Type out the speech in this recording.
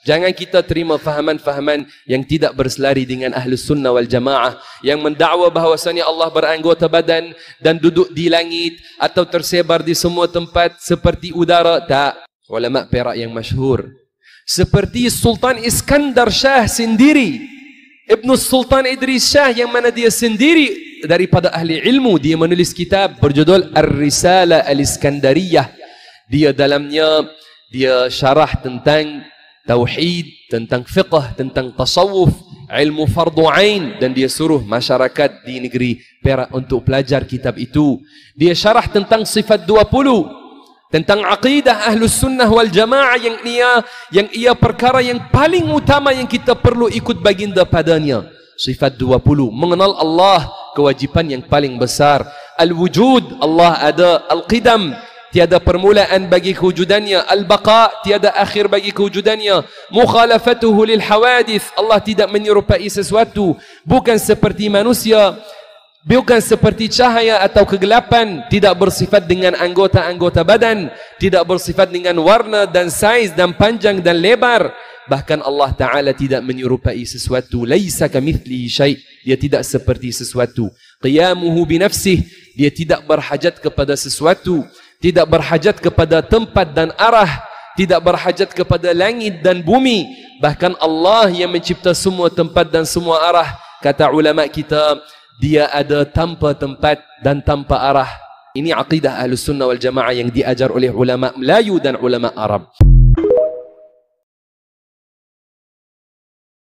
Jangan kita terima fahaman-fahaman yang tidak berselari dengan Ahlus Sunnah wal Jamaah, yang mendakwa bahawasanya Allah beranggota badan dan duduk di langit atau tersebar di semua tempat seperti udara. Tak. Ulama Perak yang masyhur seperti Sultan Iskandar Shah sendiri, Ibnu Sultan Idris Shah, yang mana dia sendiri daripada ahli ilmu, dia menulis kitab berjudul Ar-Risalah Al-Iskandariyah. Dia dalamnya dia syarah tentang tauhid, tentang fiqh, tentang tasawuf, ilmu fardu ain, dan dia suruh masyarakat di negeri Perak untuk belajar kitab itu. Dia syarah tentang sifat 20, tentang aqidah Ahlus Sunnah wal Jamaah, yang ia perkara yang paling utama yang kita perlu ikut baginda padanya. Sifat 20, mengenal Allah, kewajiban yang paling besar. Al-wujud, Allah ada. Al-qidam, tiada permulaan bagi kewujudannya. Al-baqa, tiada akhir bagi kewujudannya. Mukhalafatuhu lil hawadith, Allah tidak menyerupai sesuatu, bukan seperti manusia, bukan seperti cahaya atau kegelapan, tidak bersifat dengan anggota-anggota badan, tidak bersifat dengan warna dan saiz dan panjang dan lebar. Bahkan Allah Ta'ala tidak menyerupai sesuatu. Laisa kamithlihi syai', dia tidak seperti sesuatu. Qiyamuhu binafsih, dia tidak berhajat kepada sesuatu, tidak berhajat kepada tempat dan arah, tidak berhajat kepada langit dan bumi. Bahkan Allah yang mencipta semua tempat dan semua arah. Kata ulama kita, dia ada tanpa tempat dan tanpa arah. Ini aqidah Ahlus Sunnah wal Jamaah yang diajar oleh ulama Melayu dan ulama Arab.